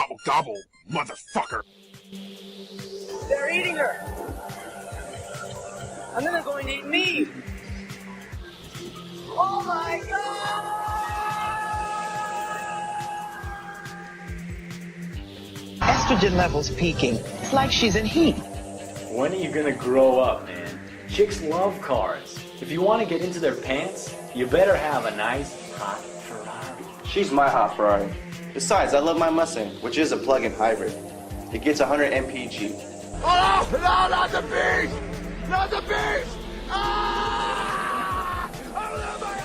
Gobble, gobble, motherfucker. They're eating her. And then they're going to eat me. Oh my God! Estrogen levels peaking. It's like she's in heat. When are you gonna grow up, man? Chicks love cars. If you want to get into their pants, you better have a nice, hot Ferrari. She's my hot Ferrari. Besides, I love my Mustang, which is a plug-in hybrid. It gets 100 mpg. Oh, no, not the beast! Not the beast! Ah! Oh, my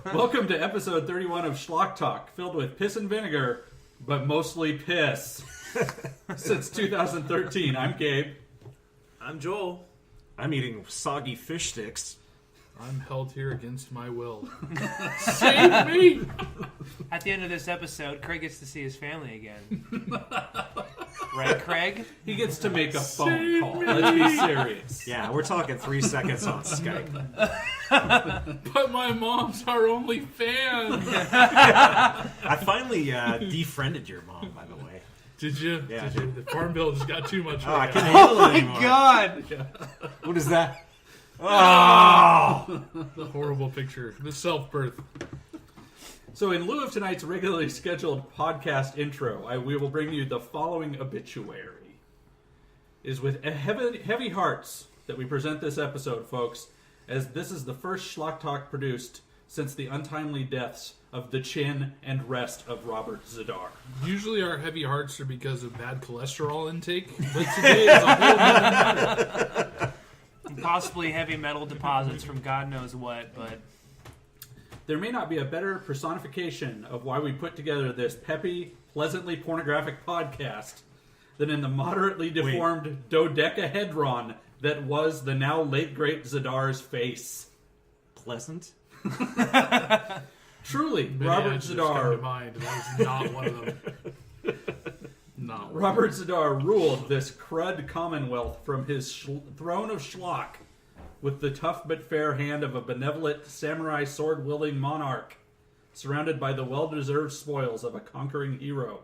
eyes! Welcome to episode 31 of Schlock Talk, filled with piss and vinegar, but mostly piss. Since 2013, I'm Gabe. I'm Joel. I'm eating soggy fish sticks. I'm held here against my will. Save me! At the end of this episode, Craig gets to see his family again. Right, Craig? He gets to make a phone call. Let's be serious. Yeah, we're talking 3 seconds on Skype. But my mom's our only fan. I finally defriended your mom, by the way. Did you? Yeah, Did you? The farm bill just got too much. Oh, I couldn't handle it anymore. God! What is that? Oh! The horrible picture. The self-birth. So in lieu of tonight's regularly scheduled podcast intro, we will bring you the following obituary. It is with heavy hearts that we present this episode, folks, as this is the first Schlock Talk produced since the untimely deaths of the chin and rest of Robert Zadar. Usually our heavy hearts are because of bad cholesterol intake, but today is a whole other matter. Possibly heavy metal deposits from God knows what, but... There may not be a better personification of why we put together this peppy, pleasantly pornographic podcast than in the moderately deformed dodecahedron that was the now late great Zadar's face. Pleasant? Truly, Many Robert answers come to Zadar. mind. That was not one of them. Not one. Robert Zadar ruled this crud commonwealth from his throne of schlock with the tough but fair hand of a benevolent samurai sword-wielding monarch, surrounded by the well-deserved spoils of a conquering hero.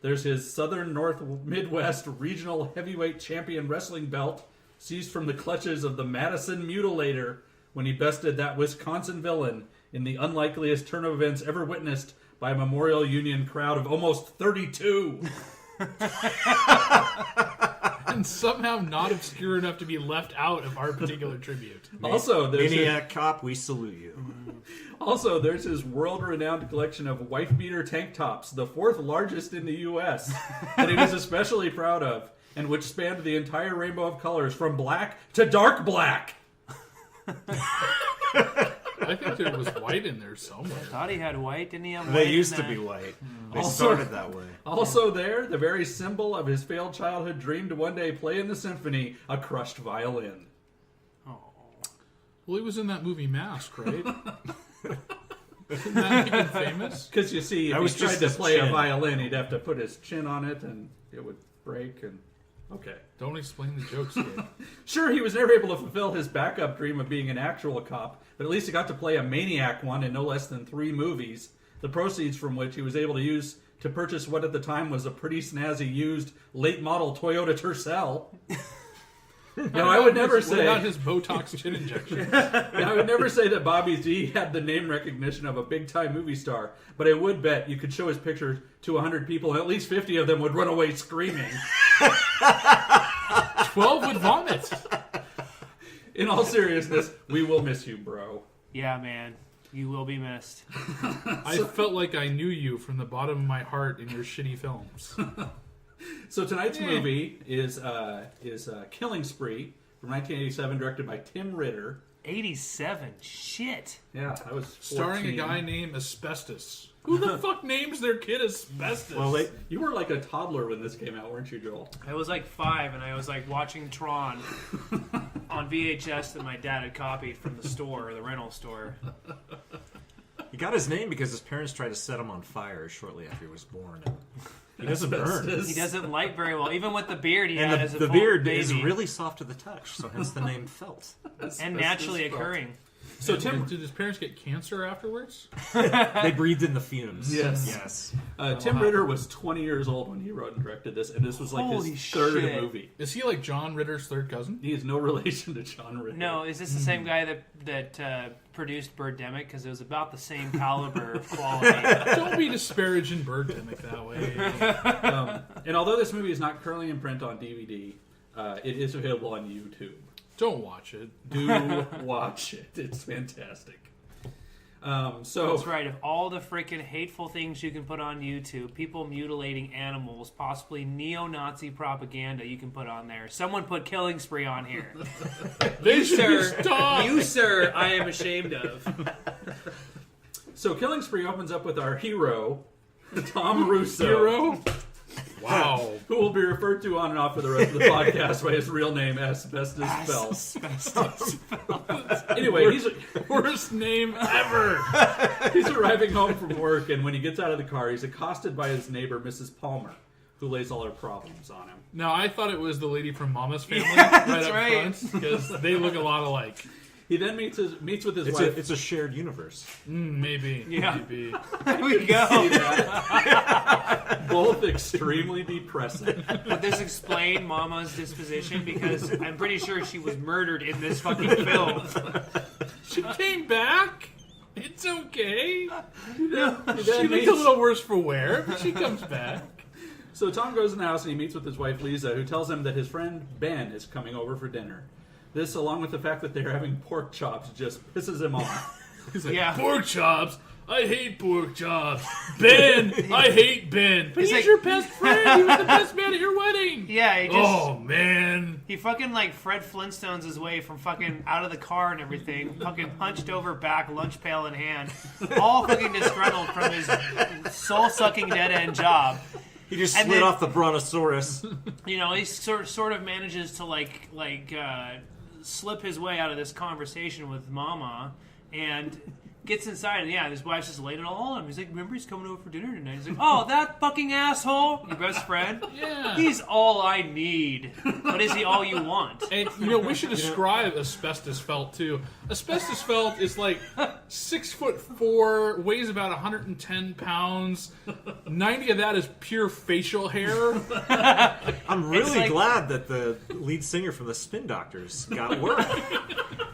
There's his Southern North Midwest regional heavyweight champion wrestling belt, seized from the clutches of the Madison Mutilator when he bested that Wisconsin villain in the unlikeliest turn of events ever witnessed by a Memorial Union crowd of almost 32. And somehow not obscure enough to be left out of our particular tribute. Also, there's Maniac Cop, we salute you. Also, there's his world-renowned collection of wife-beater tank tops, the 4th largest in the U.S., that he was especially proud of, and which spanned the entire rainbow of colors from black to dark black. I think there was white in there somewhere. I thought he had white. Didn't he have white? They used in to that? be white. They Also- started that way. Also there, the very symbol of his failed childhood dream to one day play in the symphony, a crushed violin. Well, he was in that movie Mask, right? Isn't that make him famous? Because you see, if That was he tried just to his play a chin. violin, he'd have to put his chin on it, and it would break, and... Okay. Don't explain the jokes, Gabe. Sure, he was never able to fulfill his backup dream of being an actual cop, but at least he got to play a maniac one in no less than 3 movies, the proceeds from which he was able to use to purchase what at the time was a pretty snazzy used late-model Toyota Tercel. Now, I would never say... What about his Botox chin injection? Now, I would never say that Bobby D had the name recognition of a big-time movie star, but I would bet you could show his picture to 100 people, and at least 50 of them would run away screaming. 12 would vomit. In all seriousness, we will miss you, bro. Yeah, man. You will be missed. I felt like I knew you from the bottom of my heart in your shitty films. So tonight's movie is Killing Spree from 1987, directed by Tim Ritter. 87. Shit. Yeah, I was 14. Starring a guy named Asbestos. Who the fuck names their kid Asbestos? Well, You were like a toddler when this came out, weren't you, Joel? I was like 5, and I was like watching Tron on VHS that my dad had copied from the store, or the rental store. he got his name because his parents tried to set him on fire shortly after he was born. He doesn't burn. He doesn't light very well, even with the beard he had And as a the full beard baby. is really soft to the touch, so hence the name Felt. And naturally occurring. So did his parents get cancer afterwards? They breathed in the fumes. Yes. Tim Ritter was 20 years old when he wrote and directed this, and this was like Holy his third shit. movie. Is he like John Ritter's third cousin? He is no relation to John Ritter. No, is this the same guy that produced Birdemic? Because it was about the same caliber of quality. Don't be disparaging Birdemic that way. And although this movie is not currently in print on DVD, it is available on YouTube. Don't watch it. Do watch it. It's fantastic. So That's right. Of all the freaking hateful things you can put on YouTube, people mutilating animals, possibly neo-Nazi propaganda you can put on there. Someone put Killing Spree on here. They should stop. You, sir, I am ashamed of. So Killing Spree opens up with our hero, Tom Russo. Hero? Wow. Who will be referred to on and off for the rest of the podcast by his real name, Asbestos Felt. Asbestos Felt. Anyway, he's Worst name ever. he's arriving home from work, and when he gets out of the car, he's accosted by his neighbor, Mrs. Palmer, who lays all her problems on him. Now, I thought it was the lady from Mama's Family right up right. front, because they look a lot alike. He then meets with his wife. It's a shared universe. Maybe. Yeah. Maybe. There we go. Both extremely depressing. Would this explain Mama's disposition? Because I'm pretty sure she was murdered in this fucking film. She came back. It's okay. He then She looked meets- a little worse for wear, but she comes back. So Tom goes in the house and he meets with his wife Lisa, who tells him that his friend Ben is coming over for dinner. This, along with the fact that they're having pork chops, just pisses him off. He's like, Yeah. pork chops? I hate pork chops. Ben, I hate Ben. But he's like- your best friend. He was the best man at your wedding. Yeah, he just... Oh, man. He fucking like Fred Flintstones his way from fucking out of the car and everything, fucking hunched over back, lunch pail in hand, all fucking disgruntled from his soul-sucking dead-end job. He just And slid then- off the brontosaurus. You know, he sort of manages to slip his way out of this conversation with Mama and gets inside, and his wife's just laying it all on him. He's like, remember he's coming over for dinner tonight? He's like, oh, that fucking asshole, your best friend? Yeah. He's all I need. But is he all you want? And, we should describe Asbestos Felt, too. Asbestos Felt is like 6'4", weighs about 110 pounds. 90 of that is pure facial hair. I'm really like- glad that the lead singer from the Spin Doctors got work.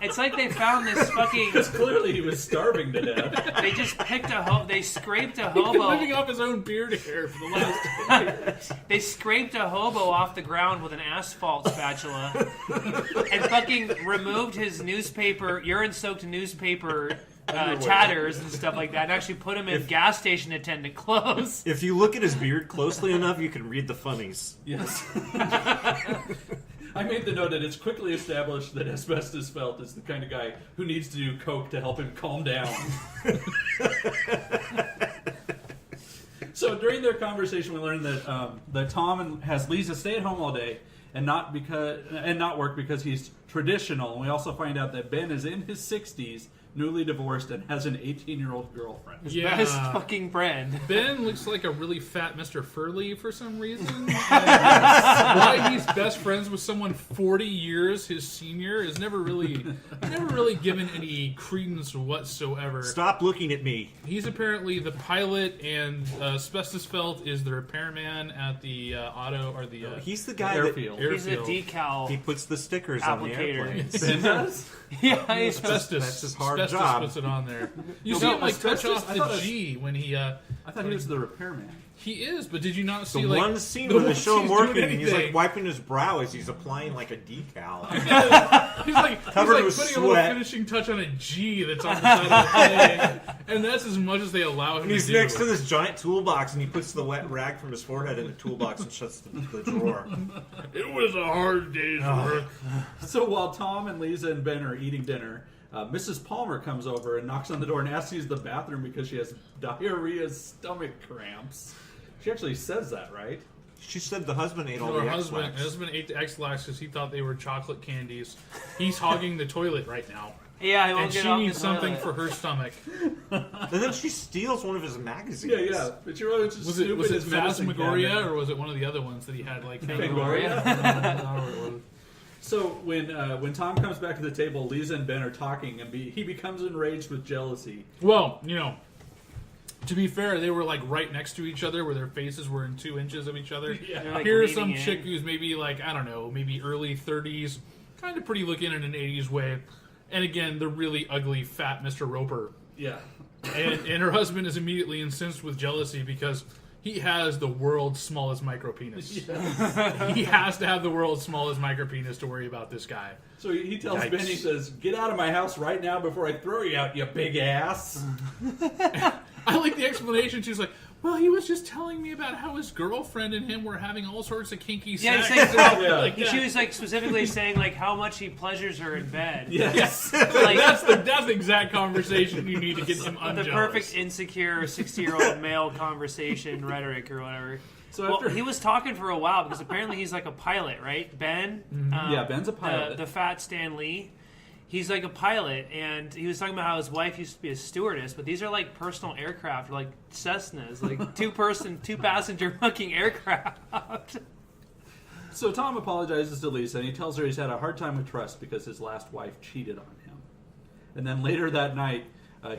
It's like they found this fucking... Because clearly he was starving to death. They just picked they scraped a He's been hobo. living off his own beard hair for the last 10 years. They scraped a hobo off the ground with an asphalt spatula and fucking removed his urine-soaked newspaper tatters and stuff like that, and actually put him in gas station attendant clothes. If you look at his beard closely enough, you can read the funnies. Yes. I made the note that it's quickly established that Asbestos Felt is the kind of guy who needs to do coke to help him calm down. So during their conversation, we learned that Tom has Lisa stay at home all day and not work because he's traditional. And we also find out that Ben is in his 60s, newly divorced, and has an 18-year-old girlfriend. Yeah. Best fucking friend. Ben looks like a really fat Mr. Furley for some reason. Why he's best friends with someone 40 years his senior is never really given any credence whatsoever. Stop looking at me. He's apparently the pilot, and Asbestos Felt is the repairman at the He's the guy Airfield. He's a airfield. decal. He puts the stickers on the Applicator. airplanes. Ben does? Yeah, he's Asbestos. That's his hard Asbestos job. puts it on there. You No, see him like touch Asbestos? off I the thought G when he. I thought he was the repairman. He is, but did you not see The like one scene the where they one show him he's doing working and he's like anything? wiping his brow as he's applying like a decal. He's like Covered he's with like putting a little sweat. finishing touch on a G that's on the side of the thing, and that's as much as they allow him And he's to do. next to this giant toolbox and he puts the wet rag from his forehead in the toolbox and shuts the drawer. It was a hard day's work. So while Tom and Lisa and Ben are eating dinner, Mrs. Palmer comes over and knocks on the door and asks to use the bathroom because she has diarrhea, stomach cramps. She actually says that, right? She said the husband ate all Her the husband X-Lax. ate the X-Lax because he thought they were chocolate candies. He's hogging the toilet right now. Yeah, he won't And get she off needs the something toilet. for her stomach. And then she steals one of his magazines. Yeah. But you really just Was snoop it in his medicine Phasmagoria cabinet. or was it one of the other ones that he had like Fangoria? I don't know what it was. So when Tom comes back to the table, Lisa and Ben are talking, and he becomes enraged with jealousy. Well, to be fair, they were like right next to each other, where their faces were in 2 inches of each other. Yeah. Here's some chick who's maybe like, I don't know, maybe early 30s, kind of pretty looking in an 80s way, and again, the really ugly fat Mr. Roper. Yeah. And her husband is immediately incensed with jealousy because he has the world's smallest micropenis. Yes. He has to have the world's smallest micropenis to worry about this guy. So he tells Ben, he says, "Get out of my house right now before I throw you out, you big ass." I like the explanation. She's like, well, he was just telling me about how his girlfriend and him were having all sorts of kinky sex. She was like specifically saying like how much he pleasures her in bed. Yes. Like, that's the exact conversation you need to get him unjealous. The perfect insecure 60-year-old male conversation rhetoric or whatever. So he was talking for a while because apparently he's like a pilot, right? Ben? Mm-hmm. Ben's a pilot. The fat Stan Lee. He's like a pilot, and he was talking about how his wife used to be a stewardess, but these are like personal aircraft, like Cessnas, like two-passenger fucking aircraft. So Tom apologizes to Lisa, and he tells her he's had a hard time with trust because his last wife cheated on him. And then later that night,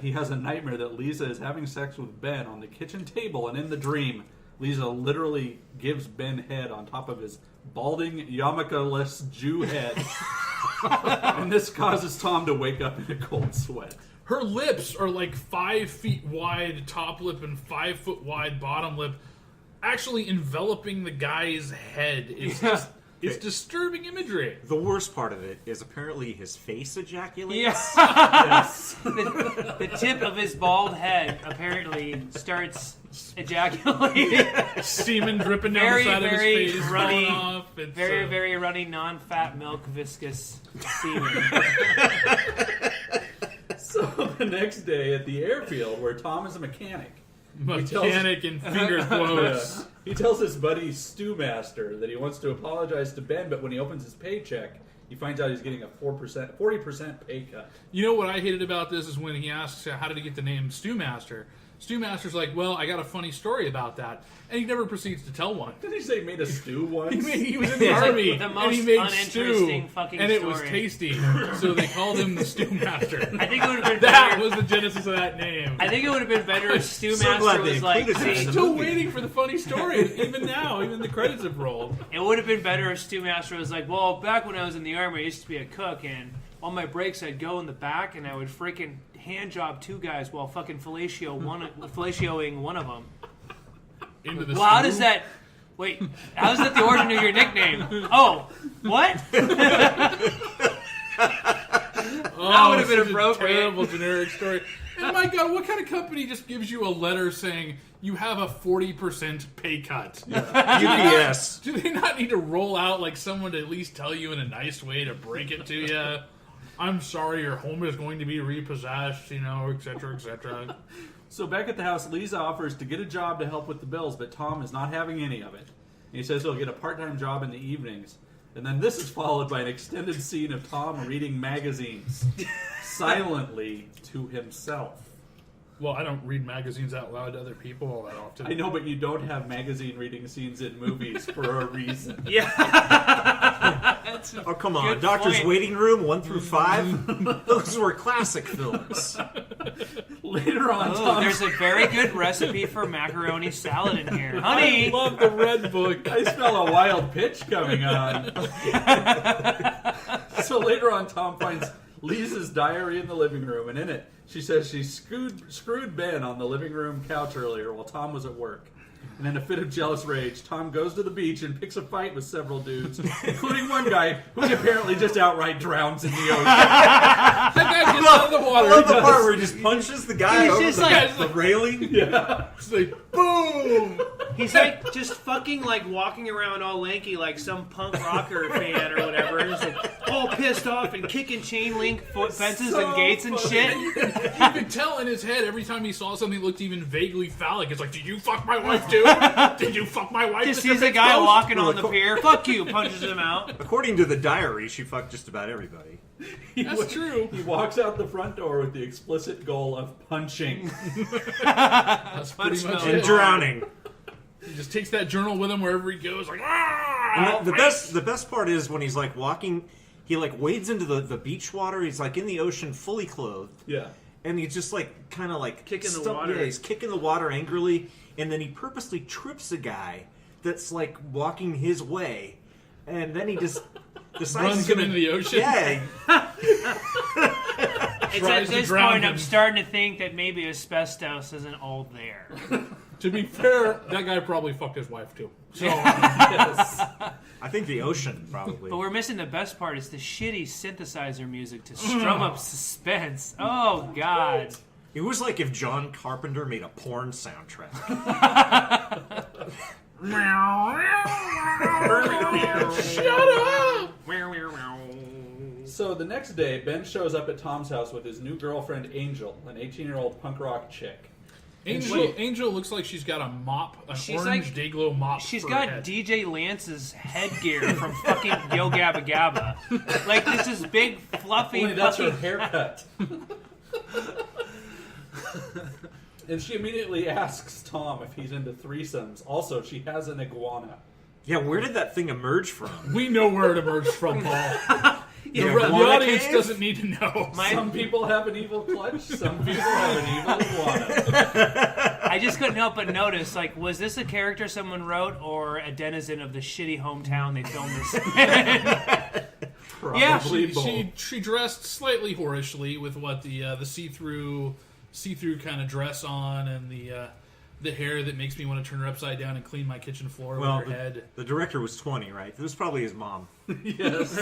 he has a nightmare that Lisa is having sex with Ben on the kitchen table, and in the dream, Lisa literally gives Ben head on top of his balding, yarmulke-less Jew head. And this causes Tom to wake up in a cold sweat. Her lips are like 5 feet wide top lip and 5 foot wide bottom lip, actually enveloping the guy's head. It's disturbing imagery. The worst part of it is apparently his face ejaculates. Yes. The tip of his bald head apparently starts ejaculating. Semen dripping down the side of his face. Runny, off. very runny, non-fat milk, viscous semen. So the next day at the airfield, where Tom is a mechanic. Mechanic in finger quotes. He tells his buddy Stewmaster that he wants to apologize to Ben, but when he opens his paycheck, he finds out he's getting a 40% pay cut. You know what I hated about this is when he asks, how did he get the name Stewmaster? Stewmaster's like, well, I got a funny story about that. And he never proceeds to tell one. Did he say he made a stew once? He was in the army, like the most and he made uninteresting stew, fucking and it story. was tasty. So they called him the Stewmaster. I think it would have been that better. was the genesis of that name. I think it would have been better if Stewmaster glad they was like... included that. I'm still waiting for the funny story. Even now, even the credits have rolled. It would have been better if Stewmaster was like, well, back when I was in the army, I used to be a cook, and on my breaks, I'd go in the back, and I would freaking hand job 2 guys while fucking fellatiating one of them. Into the Well, how stew. does that... Wait, how is that the origin of your nickname? Oh, what? That would have been such appropriate. A terrible generic story. And my God, what kind of company just gives you a letter saying you have a 40% pay cut? UPS. Do they not need to roll out like someone to at least tell you in a nice way to break it to you? I'm sorry, your home is going to be repossessed, etc., etc. So back at the house, Lisa offers to get a job to help with the bills, but Tom is not having any of it. He says he'll get a part-time job in the evenings. And then this is followed by an extended scene of Tom reading magazines silently to himself. Well, I don't read magazines out loud to other people all that often. I know, but you don't have magazine reading scenes in movies for a reason. Yeah. Oh, come on. Good Doctor's point. Waiting Room, 1 through 5. Those were classic films. Later on, Oh, Tom... there's a very good recipe for macaroni salad in here. Honey! I love the red book. I smell a wild pitch coming on. So later on, Tom finds Lisa's diary in the living room, and in it, she says she screwed Ben on the living room couch earlier while Tom was at work. And in a fit of jealous rage, Tom goes to the beach and picks a fight with several dudes, including one guy who apparently just outright drowns in the ocean. That guy gets out of the water. I love He the part does. where he just punches the guy He's over just the, like- the railing. Yeah. It's like, boom! He's like just fucking like walking around all lanky like some punk rocker fan or whatever. And just like all pissed off and kicking chain link fences So and gates and shit. You could tell in his head every time he saw something that looked even vaguely phallic. It's like, did you fuck my wife too? Did you fuck my wife? Just Mr. sees a Big guy Toast? walking on the pier. Fuck you! Punches him out. According to the diary, she fucked just about everybody. That's true. He walks out the front door with the explicit goal of punching. That's pretty much Punch And it. drowning. He just takes that journal with him wherever he goes, like, ah! And the best part is when he's like walking, he like wades into the beach water. He's like in the ocean, fully clothed. Yeah. And he's just like kind of like Kicking the water. Yeah, he's kicking the water angrily, and then he purposely trips a guy that's like walking his way, and then he just decides Runs him into the ocean. Yeah. It's Tries at to this drown point him. I'm starting to think that maybe asbestos isn't all there. To be fair, that guy probably fucked his wife too. So Yes. I think the ocean probably. But we're missing the best part. It's the shitty synthesizer music to strum up suspense. Oh, God. It was like if John Carpenter made a porn soundtrack. shut up. So the next day, Ben shows up at Tom's house with his new girlfriend, Angel, an 18-year-old punk rock chick. Angel looks like she's got a mop, an She's orange like- Dayglow mop. She's for got her head. DJ Lance's headgear from fucking Yo Gabba Gabba. Like, this is big, fluffy, Only that's her fucking... haircut. And she immediately asks Tom if he's into threesomes. Also, she has an iguana. Yeah, where did that thing emerge from? We know where it emerged from, Paul. The iguana audience cave? doesn't need to know. Some people have an evil clutch. Some people have an evil iguana. I just couldn't help but notice, like, was this a character someone wrote or a denizen of the shitty hometown they filmed this in? Probably both. She dressed slightly whorishly with what the see-through kind of dress on and the hair that makes me want to turn her upside down and clean my kitchen floor Well, with her head. the director was 20, right? It was probably his mom. Yes.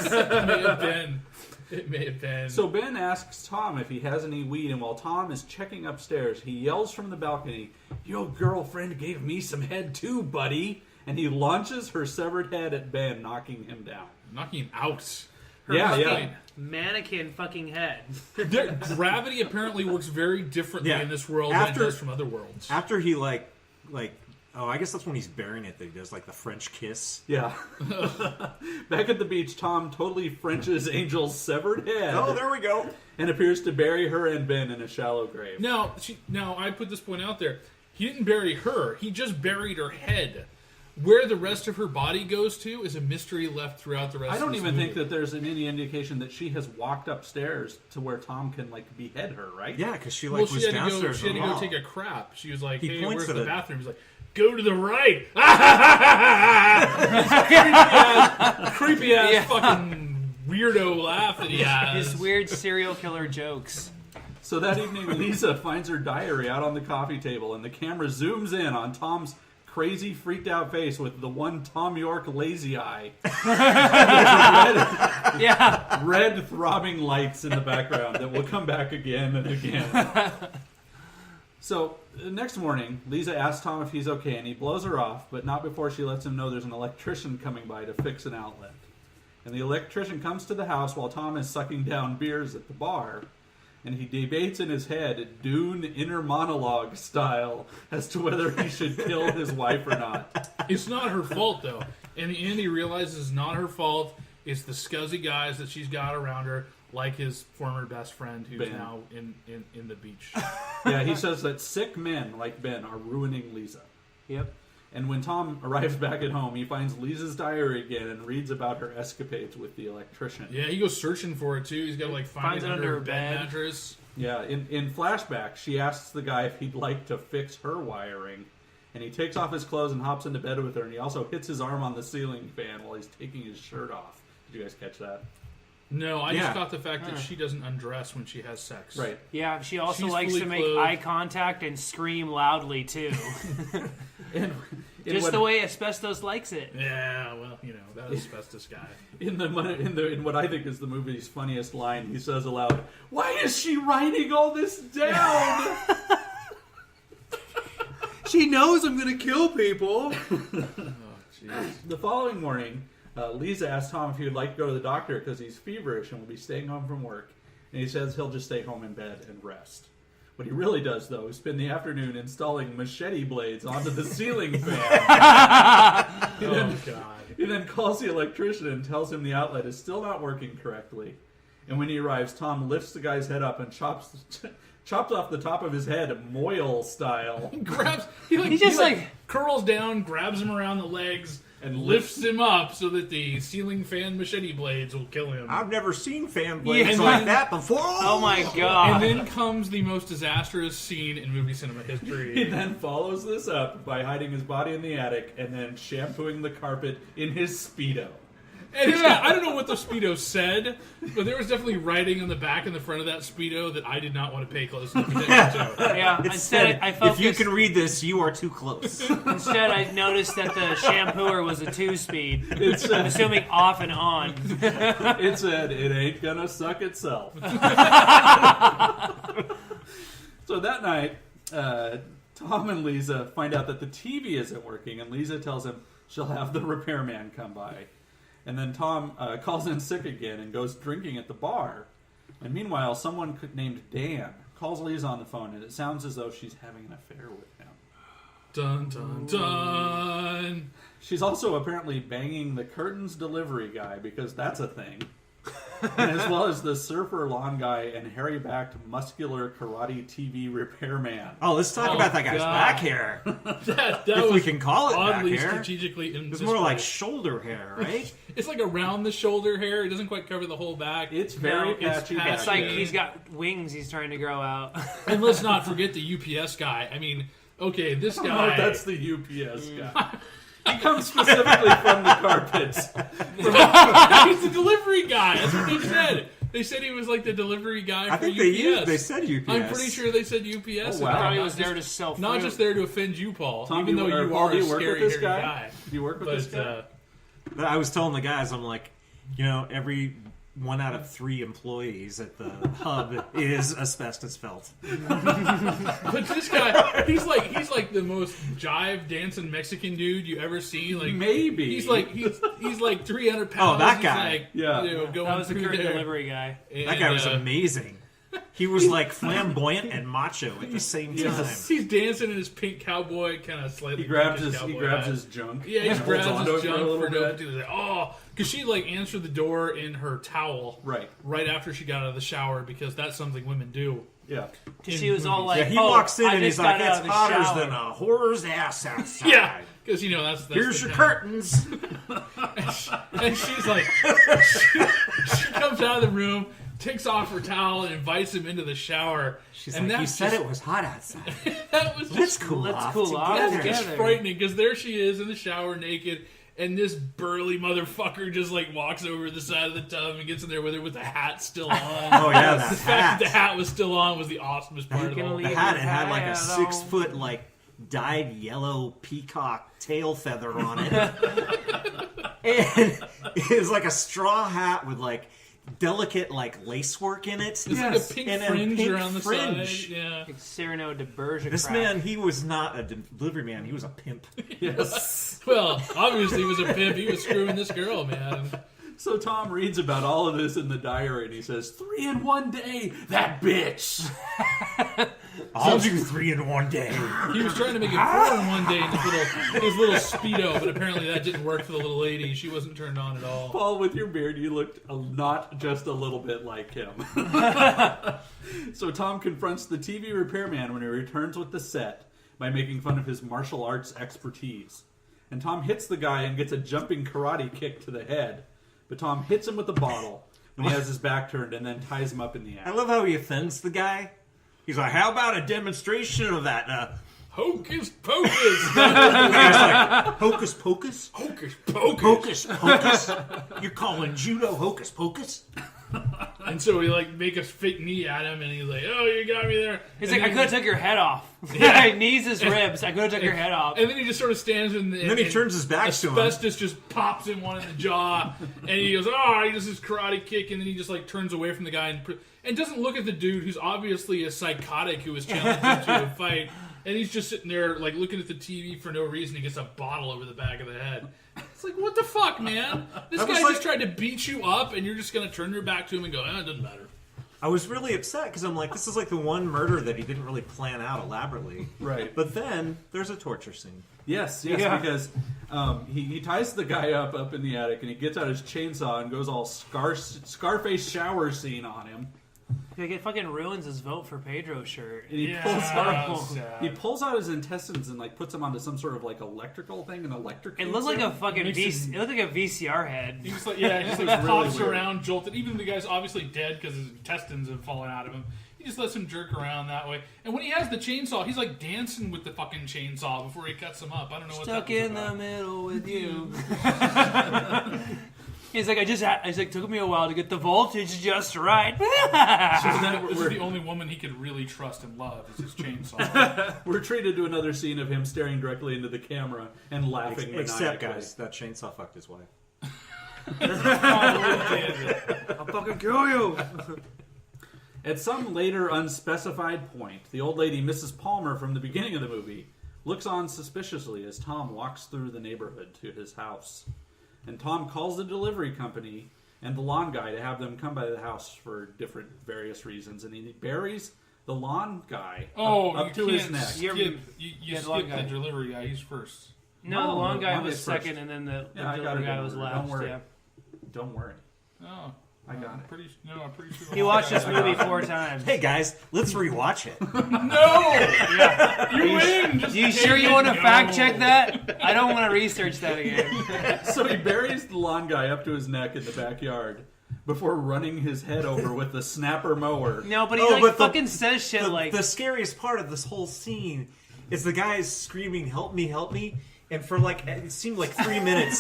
It may have been. So Ben asks Tom if he has any weed, and while Tom is checking upstairs, he yells from the balcony, "Your girlfriend gave me some head too, buddy!" And he launches her severed head at Ben, knocking him down. Knocking him out. Yeah. Mannequin fucking head. Gravity apparently works very differently in this world than it does from other worlds. After he like, oh, I guess that's when he's burying it that he does like the French kiss. Yeah. Back at the beach, Tom totally Frenches Angel's severed head. Oh, there we go. And appears to bury her and Ben in a shallow grave. Now, I put this point out there. He didn't bury her. He just buried her head. Where the rest of her body goes to is a mystery left throughout the rest of I don't this even movie. think that there's any indication that she has walked upstairs to where Tom can, like, behead her, right? Yeah, because she Well, was she had downstairs. to go with take Mom. a crap. She was like, He hey, points where's at the it. bathroom? He's like, go to the right. creepy ass fucking weirdo laugh that he has. His weird serial killer jokes. So that evening, Lisa finds her diary out on the coffee table, and the camera zooms in on Tom's crazy, freaked out face with the one Tom York lazy eye. Red throbbing lights in the background that will come back again and again. So, the next morning, Lisa asks Tom if he's okay, and he blows her off, but not before she lets him know there's an electrician coming by to fix an outlet. And the electrician comes to the house while Tom is sucking down beers at the bar, and he debates in his head, Dune inner monologue style, as to whether he should kill his wife or not. It's not her fault, though. In the end, he realizes it's not her fault. It's the scuzzy guys that she's got around her, like his former best friend who's Ben. now in the beach. Yeah, he says that sick men like Ben are ruining Lisa. Yep. And when Tom arrives back at home, he finds Lisa's diary again and reads about her escapades with the electrician. Yeah, he goes searching for it, too. He's got to, like, find Finds it it under under her her bed bed. mattress. Yeah, in flashback, she asks the guy if he'd like to fix her wiring. And he takes off his clothes and hops into bed with her, and he also hits his arm on the ceiling fan while he's taking his shirt off. Did you guys catch that? No, I Yeah. just got the fact that she doesn't undress when she has sex. Right. Yeah, she also She's likes fully to make clothed. eye contact and scream loudly, too. And Just the way asbestos likes it. Yeah, well, you know, that asbestos guy. in what I think is the movie's funniest line, he says aloud, "Why is she writing all this down?" She knows I'm going to kill people. The following morning, Lisa asks Tom if he would like to go to the doctor because he's feverish and will be staying home from work. And he says he'll just stay home in bed and rest. What he really does, though, is spend the afternoon installing machete blades onto the ceiling fan. Oh, God. He then calls the electrician and tells him the outlet is still not working correctly. And when he arrives, Tom lifts the guy's head up and chops off the top of his head, Moyle style. He just, like, curls down, grabs him around the legs, and lifts him up so that the ceiling fan machete blades will kill him. I've never seen fan blades Yeah. like that before. Oh my god. And then comes the most disastrous scene in movie cinema history. He then follows this up by hiding his body in the attic and then shampooing the carpet in his Speedo. And I don't know what the Speedo said, but there was definitely writing on the back and the front of that Speedo that I did not want to pay close attention to. Yeah, instead I if focused. you can read this, you are too close. Instead, I noticed that the shampooer was a 2-speed. I'm assuming off and on. It said, "It ain't gonna suck itself." So that night, Tom and Lisa find out that the TV isn't working, and Lisa tells him she'll have the repairman come by. And then Tom calls in sick again and goes drinking at the bar. And meanwhile, someone named Dan calls Lisa on the phone, and it sounds as though she's having an affair with him. Dun, dun, dun. She's also apparently banging the curtains delivery guy, because that's a thing. And as well as the surfer lawn guy and hairy-backed muscular karate TV repairman. Oh, let's talk about that guy's God. back hair. That If was we can call it back oddly hair. strategically It's more like shoulder hair, right? It's like around the shoulder hair. It doesn't quite cover the whole back. It's very patchy. It's like Yeah. he's got wings he's trying to grow out. And let's not forget the UPS guy. I mean, okay, this guy. Oh, that's the UPS guy. He comes specifically from the carpets. He's the delivery guy. That's what they said. They said he was like the delivery guy I for think UPS. they said UPS. I'm pretty sure they said UPS. Oh, wow. I thought Not he was there just- to sell fruit. Not just there to offend you, Paul. Tom, even though you Paul, are do a you work scary, with this hairy guy? Do you work with this guy? I was telling the guys, I'm like, every 1 out of 3 employees at the hub is asbestos felt. But this guy, he's like the most jive dancing Mexican dude you ever see. Like Maybe. he's like 300 pounds. Oh, that He's guy. like, Yeah. going That was the through current there. delivery guy. That guy was And, amazing. He was like flamboyant and macho at the same time. He's dancing in his pink cowboy, kind of slightly. He grabs pinkish his cowboy hat. junk. Yeah, he and grabs holds onto his it junk a little for no bit. particular. Oh, because she like answered the door in her towel right after she got out of the shower, because that's something women do. Yeah. She was all like, Yeah, he walks in I and he's just like, got out it's of the hotter shower." than a whore's ass outside. Yeah, because that's Here's the your kind curtains. and she's like, she comes out of the room, takes off her towel, and invites him into the shower. She's and like, you that's said just- it was hot outside. That was Let's just cool off cool off together. That's just together. frightening, because there she is in the shower naked, and this burly motherfucker just like walks over the side of the tub and gets in there with her with the hat still on. Oh yeah, that The fact hat. that the hat was still on was the awesomest part of the whole The thing. hat, it had like a Yeah, 6 though. foot like dyed yellow peacock tail feather on it. And it was like a straw hat with like delicate like lacework in it. It's like a pink And a fringe pink around the fringe. side. Yeah. Like Cyrano de Bergerac. This man, he was not a delivery man. He was a pimp. Yes. Well, obviously he was a pimp. He was screwing this girl, man. So Tom reads about all of this in the diary, and he says, 3 in 1 day, that bitch. I'll do 3 in 1 day. He was trying to make it 4 in 1 day in his little Speedo, but apparently that didn't work for the little lady. She wasn't turned on at all. Paul, with your beard, you looked not just a little bit like him. So Tom confronts the TV repairman when he returns with the set by making fun of his martial arts expertise. And Tom hits the guy and gets a jumping karate kick to the head. But Tom hits him with a bottle when he has his back turned and then ties him up in the I ass. love how he offends the guy. He's like, how about a demonstration of that? Hocus pocus! He's like, hocus pocus? Hocus pocus! Hocus pocus? You're calling judo hocus pocus? And so we like make a fake knee at him, and he's like, "Oh, you got me there." He's And like, I then- could have took your head off. Yeah. Knees his ribs. I could have took your head off. And then he just sort of stands in the. And then he turns his back to him. Asbestos just pops him one in the jaw, and he goes, "Oh!" He does his karate kick, and then he just like turns away from the guy and doesn't look at the dude who's obviously a psychotic who was challenged into a fight. And he's just sitting there like looking at the TV for no reason. He gets a bottle over the back of the head. It's like, what the fuck, man? This I guy was just like- tried to beat you up, and you're just gonna turn your back to him and go, "It doesn't matter." I was really upset because I'm like, this is like the one murder that he didn't really plan out elaborately. Right. But then there's a torture scene. Yes, Yeah. because he ties the guy up in the attic, and he gets out his chainsaw and goes all Scarface shower scene on him. Like, it fucking ruins his vote for Pedro's shirt. And he Yeah, pulls out sad. he pulls out his intestines and like puts them onto some sort of like electrical thing and electric. It looked like a fucking Makes it looked like a VCR head. He just like, yeah, he just like It's really pops weird. around, jolted. Even the guy's obviously dead because his intestines have fallen out of him. He just lets him jerk around that way. And when he has the chainsaw, he's like dancing with the fucking chainsaw before he cuts him up. I don't know what Stuck that was in about. the middle with you. He's like, he's like, took me a while to get the voltage just right. This is the only woman he could really trust and love is his chainsaw. We're treated to another scene of him staring directly into the camera and laughing Except, maniacally. guys, that chainsaw fucked his wife. I'll fucking kill you. At some later unspecified point, the old lady, Mrs. Palmer from the beginning of the movie, looks on suspiciously as Tom walks through the neighborhood to his house. And Tom calls the delivery company and the lawn guy to have them come by the house for different various reasons. And he buries the lawn guy up to his neck. Skip, you Yeah, the skip lawn the guy. delivery guy. He's first. No, the long guy Long was guy's second, first. and then the Yeah, I got delivery it. guy was last. Don't worry. Yeah. Don't worry. Oh, I got I'm it. pretty sure. He watched this movie 4 times. Hey, guys, let's rewatch it. No! You win! Just You take sure you it. want to No. fact check that? I don't want to research that again. So he buries the lawn guy up to his neck in the backyard before running his head over with the snapper mower. No, but he Oh, but fucking says shit like... The scariest part of this whole scene is the guys screaming, "Help me, help me." And for like, it seemed like 3 minutes,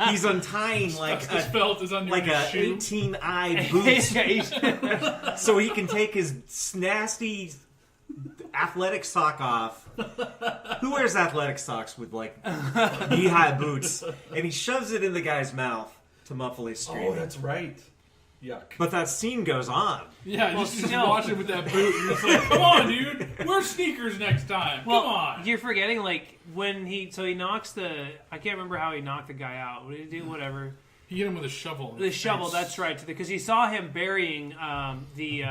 he's untying like His belt is under like his a shoe. 18-eyed boot so he can take his nasty athletic sock off. Who wears athletic socks with like knee-high boots? And he shoves it in the guy's mouth to muffle his screaming. Oh, that's right. Yuck. But that scene goes on. Yeah, just no. watch it with that boot. You're just like, come on, dude. Wear sneakers next time. Well, Come on. you're forgetting, like, when he knocks the... I can't remember how he knocked the guy out. What did he do? Whatever. He hit him with a shovel. in The the shovel, face. that's right. Because he saw him burying the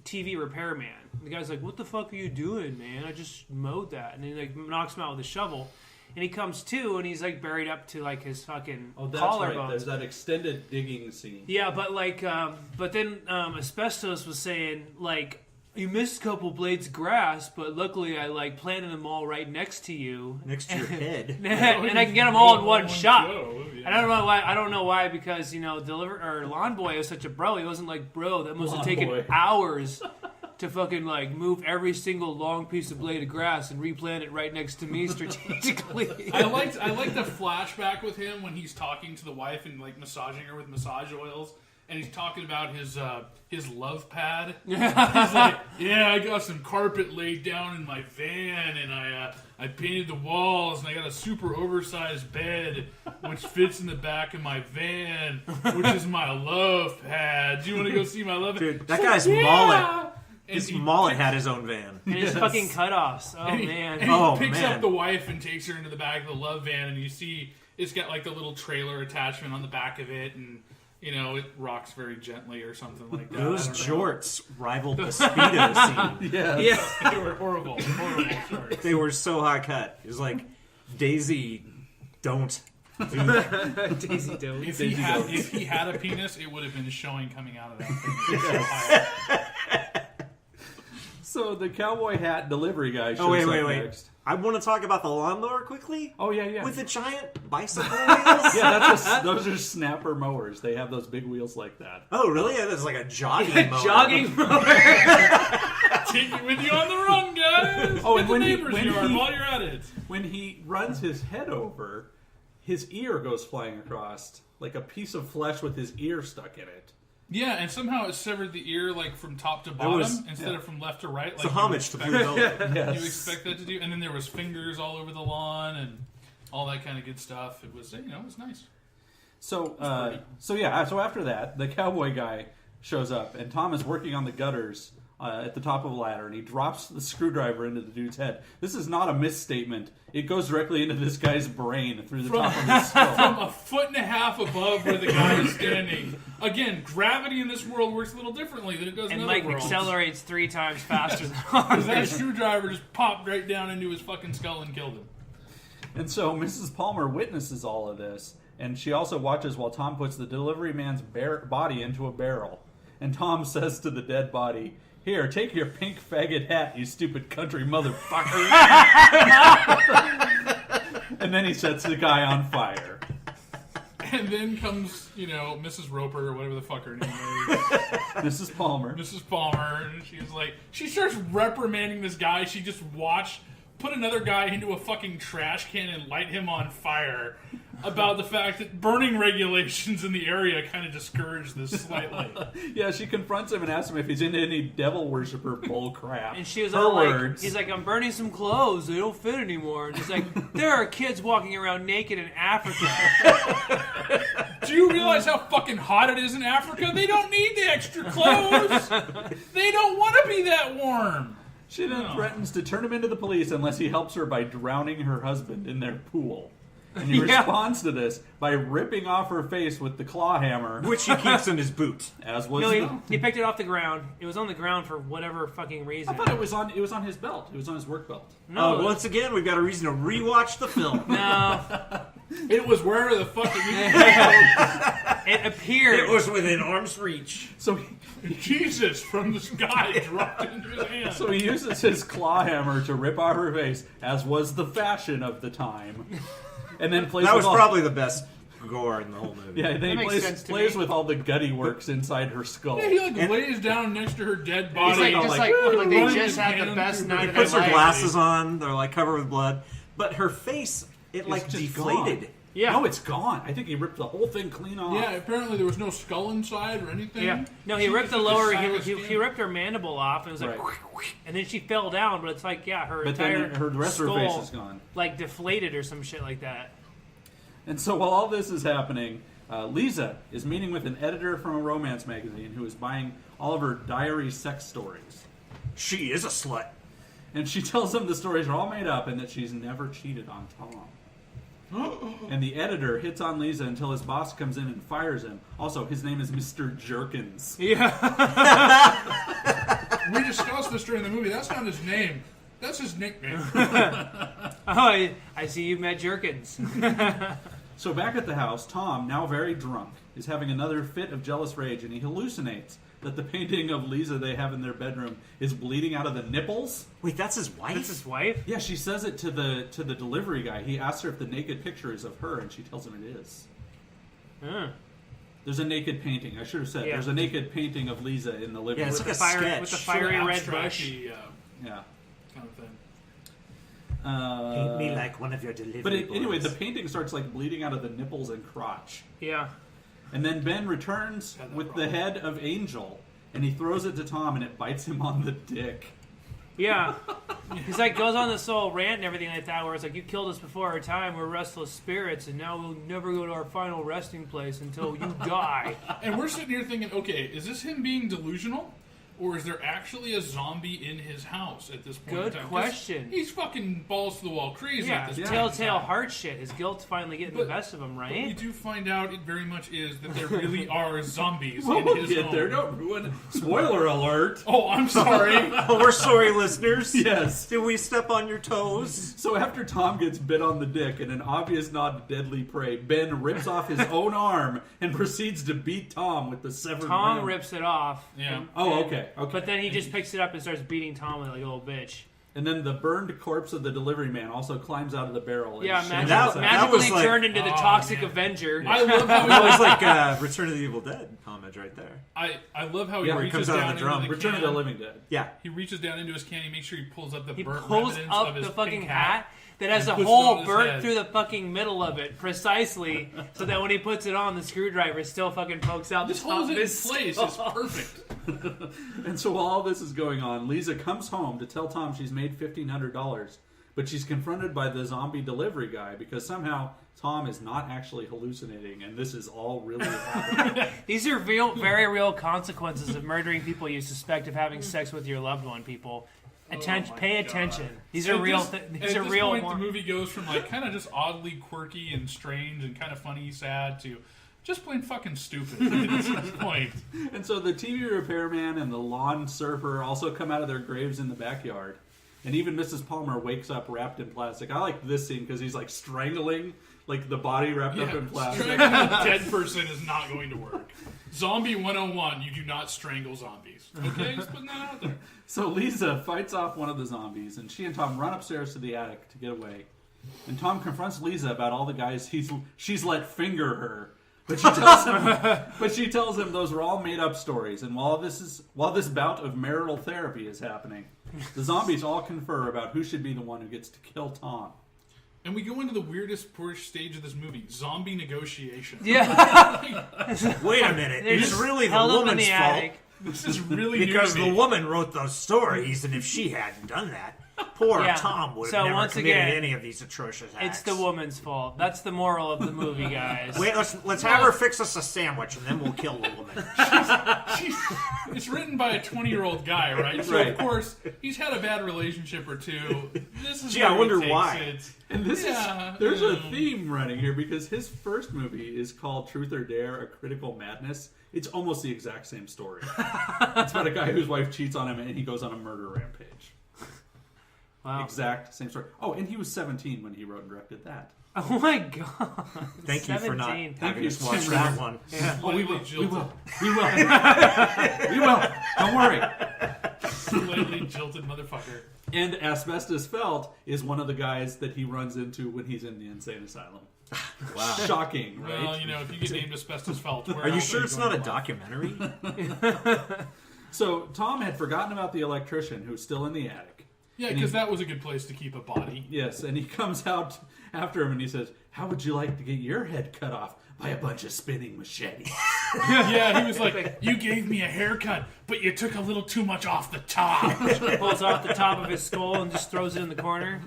TV repairman. The guy's like, what the fuck are you doing, man? I just mowed that. And he, like, knocks him out with a shovel. And he comes to, and he's, like, buried up to, like, his fucking Oh, that's collarbones. right. There's that extended digging scene. Yeah, but, like, but then Asbestos was saying, like, you missed a couple blades of grass, but luckily I, like, planted them all right next to you. Next to your head. And I can get them all in one shot. Go, yeah. I don't know why, because, you know, Lawn Boy was such a bro. He wasn't like, bro, that must have Lawn taken Boy. hours to fucking, like, move every single long piece of blade of grass and replant it right next to me strategically. I liked the flashback with him when he's talking to the wife and like massaging her with massage oils, and he's talking about his love pad. He's like, yeah, I got some carpet laid down in my van, and I painted the walls, and I got a super oversized bed which fits in the back of my van, which is my love pad. Do you want to go see my love pad? Dude, that guy's mullet. And His he mullet had his own van. And his fucking cutoffs. Oh, And he, man. and he Oh, picks man. up the wife and takes her into the back of the love van, and you see it's got like the little trailer attachment on the back of it, and you know it rocks very gently or something like that. Those I don't know. jorts rivaled the Speedo scene. Yeah. They were horrible shorts. They were so high cut. It was like, Daisy, don't do that. Daisy Doe. If he had a penis, it would have been showing coming out of that thing. It's so high up. So the cowboy hat delivery guy shows Oh, wait. up next. I want to talk about the lawnmower quickly. Oh, yeah. With the giant bicycle wheels. Yeah, those are snapper mowers. They have those big wheels like that. Oh, really? That's like a jogging mower. Jogging mower. Take you with you on the run, guys. Oh, Hit and the when he- neighbor's when yard he- while you're at it. When he runs his head over, his ear goes flying across, like a piece of flesh with his ear stuck in it. Yeah, and somehow it severed the ear like from top to bottom was- instead of from left to right. It's a like you homage to would Blue expect- Velvet. You expect that to do, and then there was fingers all over the lawn and all that kind of good stuff. It was, it was nice. So after that, the cowboy guy shows up, and Tom is working on the gutters at the top of a ladder, and he drops the screwdriver into the dude's head. This is not a misstatement. It goes directly into this guy's brain through the top of his skull. From a foot and a half above where the guy is standing. Again, gravity in this world works a little differently than it does in And other Mike worlds. accelerates 3 times faster than Because that ours. screwdriver just popped right down into his fucking skull and killed him. And so Mrs. Palmer witnesses all of this, and she also watches while Tom puts the delivery man's body into a barrel. And Tom says to the dead body, "Here, take your pink faggot hat, you stupid country motherfucker." And then he sets the guy on fire. And then comes, Mrs. Roper or whatever the fuck her name is. Mrs. Palmer. Mrs. Palmer. And she starts reprimanding this guy she just watched put another guy into a fucking trash can and light him on fire about the fact that burning regulations in the area kind of discourage this slightly. Yeah, she confronts him and asks him if he's into any devil worshiper bull crap. And she was Her all words. he's like, I'm burning some clothes. They don't fit anymore. And she's like, there are kids walking around naked in Africa. Do you realize how fucking hot it is in Africa? They don't need the extra clothes. They don't want to be that warm. She then threatens to turn him into the police unless he helps her by drowning her husband in their pool. And he responds to this by ripping off her face with the claw hammer, Which he keeps in his boot. as was He picked it off the ground. It was on the ground for whatever fucking reason. I thought it was on his belt. It was on his work belt. No, Once again, we've got a reason to rewatch the film. no. It was wherever the fuck It appeared. It was within arm's reach. So Jesus from the sky dropped into his hand. So he uses his claw hammer to rip off her face, as was the fashion of the time. And then plays That with was all, probably the best gore in the whole movie. yeah. Then he makes sense to plays me. with all the gutty works inside her skull. Yeah, he lays down next to her dead body. He's like, just like running they his just had the hand best through night He of their puts her life. glasses on. They're like covered with blood. But her face, it like just deflated. gone. Yeah. No, it's gone. I think he ripped the whole thing clean off. Yeah, apparently there was no skull inside or anything. Yeah. No, he She ripped the just lower. decided He to ripped her mandible off, and it was like, and then she fell down. But it's like, yeah, her But entire then the rest of her skull, face is gone. like deflated or some shit like that. And so while all this is happening, Lisa is meeting with an editor from a romance magazine who is buying all of her diary sex stories. She is a slut. And she tells him the stories are all made up and that she's never cheated on Tom. And the editor hits on Lisa until his boss comes in and fires him. Also, his name is Mr. Jerkins. Yeah. We discussed this during the movie. That's not his name. That's his nickname. Oh, I see you met Jerkins. So back at the house, Tom, now very drunk, is having another fit of jealous rage, and he hallucinates that the painting of Lisa they have in their bedroom is bleeding out of the nipples. Wait, that's his wife? That's his wife. Yeah, she says it to the delivery guy. He asks her if the naked picture is of her, and she tells him it is. Huh. There's a naked painting. I should have said Yeah. there's a naked painting of Lisa in the living Yeah, it's room. like a Fire, sketch. with the fiery Sort of red bush. abstract-y, Yeah. kind of thing. Paint me like one of your delivery But anyway, boys. the painting starts like bleeding out of the nipples and crotch. Yeah. And then Ben returns with the head of Angel, and he throws it to Tom, and it bites him on the dick. Yeah. He's like, goes on this whole rant and everything like that, where it's like, you killed us before our time, we're restless spirits, and now we'll never go to our final resting place until you die. And we're sitting here thinking, okay, is this him being delusional? Or is there actually a zombie in his house at this point in Good time? 'Cause question. He's fucking balls to the wall crazy Yeah, at this point. telltale heart shit. His guilt's finally getting the But- best of him, What we right? do find out, it very much is that there really are zombies Well, in we'll his get home. there. Don't ruin. Spoiler alert. Oh, I'm sorry. Oh, we're sorry, listeners. Yes. Did we step on your toes? So after Tom gets bit on the dick in an obvious nod to deadly prey, Ben rips off his own arm and proceeds to beat Tom with the severed Tom limb. rips it off. Yeah. Oh, okay. But then he just picks it up and starts beating Tom with it like a little bitch. And then the burned corpse of the delivery man also climbs out of the barrel. And Yeah, shins that- inside. that was magically like- turned into the Oh, Toxic man. Avenger. I love how That was he, like Return of the Evil Dead homage right there. I love how he Yeah, he reaches comes out of down the drum. into the Return can. of the Living Dead. Yeah. He reaches down into his can. He makes sure he pulls up the He burnt pulls remnants up of his the fucking pink hat that has and a puts it on hole his burnt head. through the fucking middle of it, precisely, so that when he puts it on, the screwdriver still fucking pokes out the Just top holds of it in his place. skull. It's perfect. And so while all this is going on, Lisa comes home to tell Tom she's made $1,500, but she's confronted by the zombie delivery guy because somehow Tom is not actually hallucinating, and this is all really happening. These are real, very real consequences of murdering people you suspect of having sex with your loved one. People, attention, pay attention. These are At real. this- These are At this real. point, the movie goes from like kind of just oddly quirky and strange and kind of funny, sad to just plain fucking stupid at this point. And so the TV repairman and the lawn surfer also come out of their graves in the backyard. And even Mrs. Palmer wakes up wrapped in plastic. I like this scene because he's like strangling like the body wrapped up in plastic. Strangling a dead person is not going to work. Zombie 101, you do not strangle zombies. Okay, just putting that out there. So Lisa fights off one of the zombies, and she and Tom run upstairs to the attic to get away. And Tom confronts Lisa about all the guys she's let finger her. But she tells him those were all made up stories. And while this bout of marital therapy is happening, the zombies all confer about who should be the one who gets to kill Tom. And we go into the weirdest Porsche stage of this movie, zombie negotiation. Yeah. Wait a minute. They're It's just really the held up in woman's the fault. attic. This is really Because new to the me. woman wrote those stories, and if she hadn't done that, poor Yeah. Tom would So have never once committed again, any of these atrocious acts. It's the woman's fault. That's the moral of the movie, guys. Wait, let's have her fix us a sandwich, and then we'll kill the woman. It's written by a 20-year-old guy, right? So, Right. of course, he's had a bad relationship or two. This is Gee, where I he wonder takes why. it. And there's Yeah. a theme running here because his first movie is called Truth or Dare: A Critical Madness. It's almost the exact same story. It's about a guy whose wife cheats on him and he goes on a murder rampage. Wow. Exact same story. Oh, and he was 17 when he wrote and directed that. Oh my god. Thank you for not 17. having you, us watch Tim that River. one. Oh, we will. Slightly We jilted. will. We will. We will. Don't worry. Slightly jilted motherfucker. And Asbestos Felt is one of the guys that he runs into when he's in the insane asylum. Wow. Shocking, right? Well, you know, if you get named Asbestos Felt, where Are you else sure it's going not a to live? documentary? So Tom had forgotten about the electrician who's still in the attic. Yeah, because that was a good place to keep a body. Yes, and he comes out after him and he says, "How would you like to get your head cut off by a bunch of spinning machetes?" Yeah, he was like, you gave me a haircut, but you took a little too much off the top. Pulls off the top of his skull and just throws it in the corner.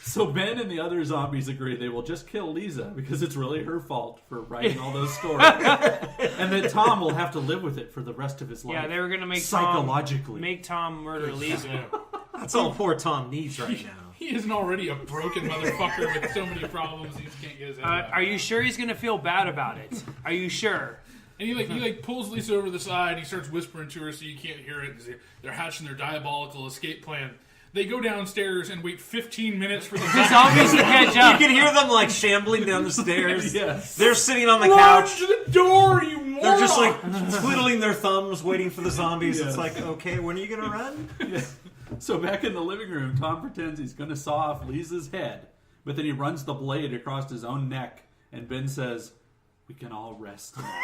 So Ben and the other zombies agree they will just kill Lisa because it's really her fault for writing all those stories. And that Tom will have to live with it for the rest of his life. Yeah, they were gonna make psychologically. Tom murder Lisa. That's all poor Tom needs right now. He isn't already a broken motherfucker with so many problems he just can't get his head out. Are you sure he's gonna feel bad about it? Are you sure? And he pulls Lisa over the side. He starts whispering to her so you can't hear it. They're hatching their diabolical escape plan. They go downstairs and wait 15 minutes for the Zombies to catch You up. can hear them like shambling down the stairs. Yes. They're sitting on the Run couch. to the door, you moron! They're just like twiddling their thumbs, waiting for the zombies. Yes. It's like, okay, when are you gonna run? So back in the living room, Tom pretends he's going to saw off Lisa's head, but then he runs the blade across his own neck, and Ben says, "We can all rest now."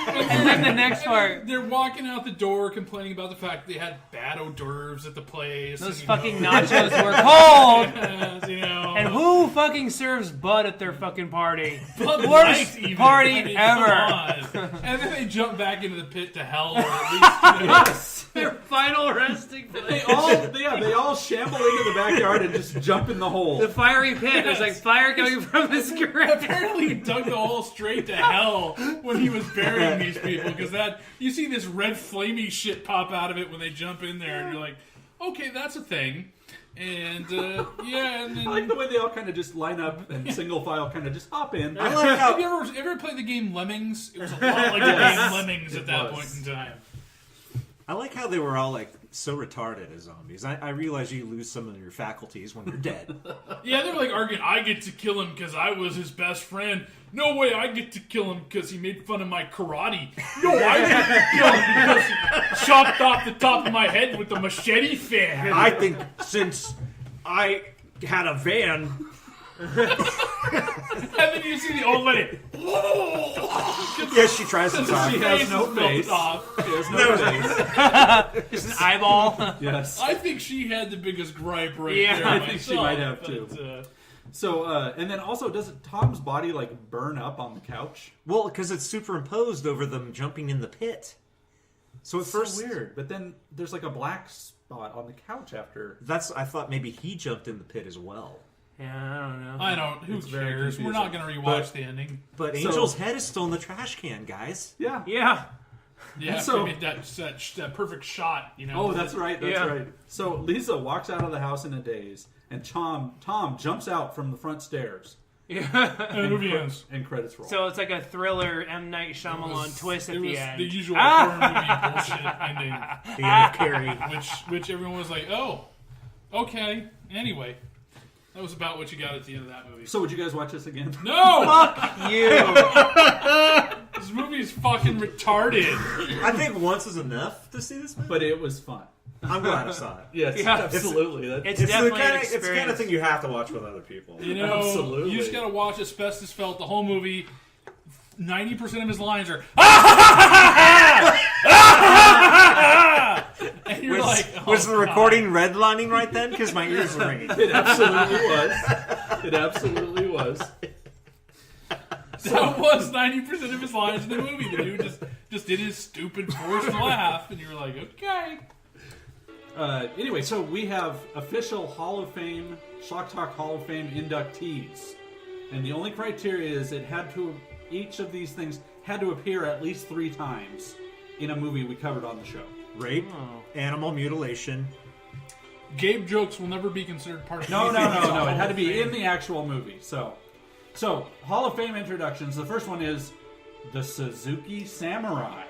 And then the next part. They're walking out the door complaining about the fact they had bad hors d'oeuvres at the place. Those and, fucking nachos were cold. nachos, you know. And who fucking serves Bud at their fucking party? Bud Worst Light even. party I mean, ever. come on. And then they jump back into the pit to hell, or at least, you know, Their final resting They place. all shamble into the backyard and just jump in the hole. The fiery pit. There's like fire coming from the script. apparently he dug the hole straight to hell when he was burying these people, because that you see this red flamey shit pop out of it when they jump in there, and you're like, okay, that's a thing. And yeah, and then I like the way they all kind of just line up and single file kind of just hop in. I like how have you ever played the game Lemmings? It was a lot like the game Lemmings at that point in time. I like how they were all like so retarded as zombies. I realize you lose some of your faculties when you're dead. Yeah, they were like arguing, I get to kill him because I was his best friend. No way, I get to kill him because he made fun of my karate. No, I get to kill him because he chopped off the top of my head with a machete fan. I think since I had a van, And then you see the old lady. yes, she tries to talk. She has no face. Off. She has no face. Just an eyeball. Yes. I think she had the biggest gripe right Yeah, there. I think she myself, might have, but, too. So, and then also, does Tom's body like burn up on the couch? Well, because it's superimposed over them jumping in the pit. So at first, weird. But then there's like a black spot on the couch after. I thought maybe he jumped in the pit as well. Yeah, I don't know. I don't. Who It's very cares? We're not confusing. going to rewatch the ending. But So- Angel's head is still in the trash can, guys. Yeah. Yeah. Yeah, So- so that perfect shot. You know. Oh, that's right. That's Yeah. right. So Lisa walks out of the house in a daze, and Tom jumps out from the front stairs, And the movie ends. and credits roll. So it's like a thriller M. Night Shyamalan twist at It the was end. the usual horror movie bullshit ending, The end of Carrie. which everyone was like, "Oh, okay." Anyway, That was about what you got at the end of that movie. So would you guys watch this again? No! Fuck you. This movie is fucking retarded. I think once is enough to see this movie. But it was fun. I'm glad I saw it. Yes, Yeah. absolutely. It's It's the definitely kind an of it's the kind of experience. thing you have to watch with other people. You know, Absolutely. you just gotta watch Asbestos Felt, the whole movie. 90% of his lines are and you're like, oh, was the recording redlining right then? Because my ears were ringing. It absolutely was. It absolutely was. So it was 90% of his lines in the movie. The dude just did his stupid forced laugh, and you were like, okay. Anyway, so we have official Hall of Fame, Schlock Talk Hall of Fame inductees. And the only criteria is each of these things had to appear at least 3 times in a movie we covered on the show. Rape, animal mutilation. Gabe jokes will never be considered part of No. the It had to be in the actual movie. So Hall of Fame introductions. The first one is the Suzuki Samurai.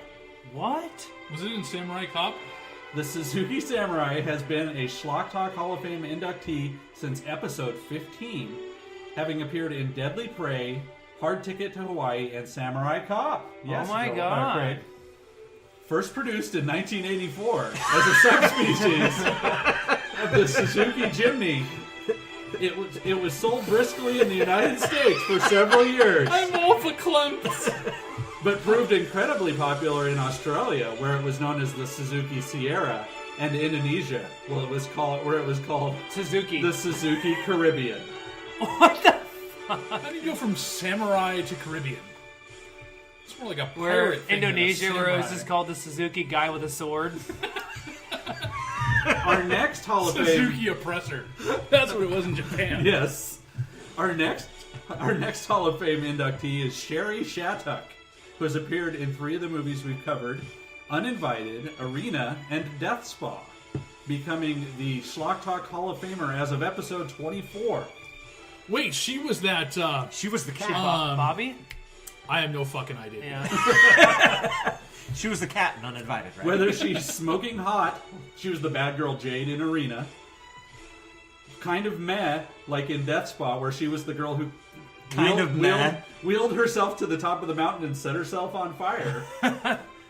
What? Was it in Samurai Cop? The Suzuki Samurai has been a Schlock Talk Hall of Fame inductee since episode 15, having appeared in Deadly Prey, Hard Ticket to Hawaii, and Samurai Cop. Yes, Oh my Joel, God. Craig. First produced in 1984 as a subspecies of the Suzuki Jimny. It was sold briskly in the United States for several years, I'm all verklempt. but proved incredibly popular in Australia, where it was known as the Suzuki Sierra, and Indonesia, where it was called Suzuki. the Suzuki Caribbean. What the? How do you go from samurai to Caribbean? It's more like a Where pirate thing than a Indonesia, where it was samurai. just called the Suzuki guy with a sword. Our next Hall of Fame. Suzuki oppressor. That's what it was in Japan. Yes. Our next Hall of Fame inductee is Sherry Shattuck, who has appeared in 3 of the movies we've covered, Uninvited, Arena, and Death Spa, becoming the Schlock Talk Hall of Famer as of episode 24. Wait, she was that. She was the cat. Bobby? I have no fucking idea. Yeah. She was the cat and uninvited, right? Whether she's smoking hot, she was the bad girl Jade in Arena. Kind of meh, like in Death Spa, where she was the girl who wheeled herself to the top of the mountain and set herself on fire.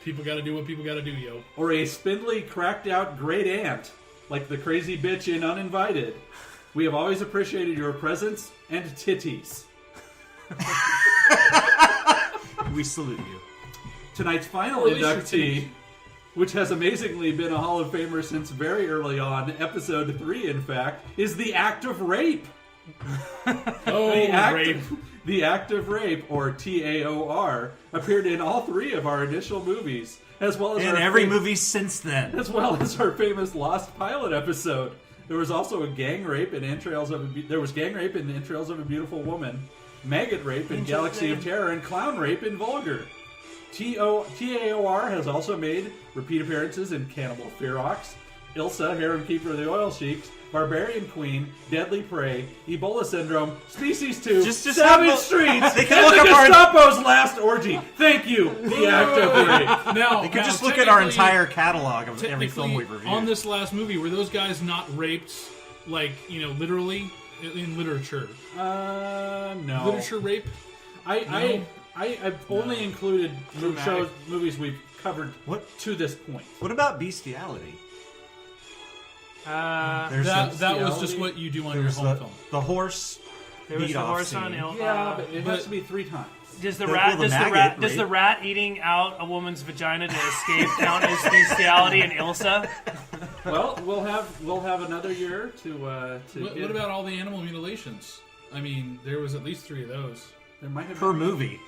People gotta do what people gotta do, yo. Or a spindly, cracked out great aunt, like the crazy bitch in Uninvited. We have always appreciated your presence and titties. We salute you. Tonight's final Or at least your inductee, titties. which has amazingly been a Hall of Famer since very early on, episode 3 in fact, is the act of rape. Oh, rape. The act of rape, or TAOR, appeared in all 3 of our initial movies, as well as In every movie since then. as well as our famous Lost Pilot episode. There was also gang rape in Entrails of a Beautiful Woman, maggot rape in Galaxy of Terror, and clown rape in Vulgar. TAOR has also made repeat appearances in Cannibal Ferox, Ilsa, Harem Keeper of the Oil Sheiks, Barbarian Queen, Deadly Prey, Ebola Syndrome, Species 2, Just Savage have a- Streets, They and can look the up our- Gestapo's Last Orgy. Thank you, the act of rape. Now, You could just look at our entire catalog of every film technically, we've reviewed. on this last movie, were those guys not raped, like, literally, in literature? No. Literature rape? I've only included movies we've covered to this point. What about bestiality? There's That was just what you do on your home film. the horse. There was beat the off horse scene. on ill. Yeah, but it has to be 3 times. Does the maggot rat eating out a woman's vagina to escape count as bestiality and Ilsa? Well, we'll have another year to What about all the animal mutilations? I mean, there was at least 3 of those. there might have Per been. movie.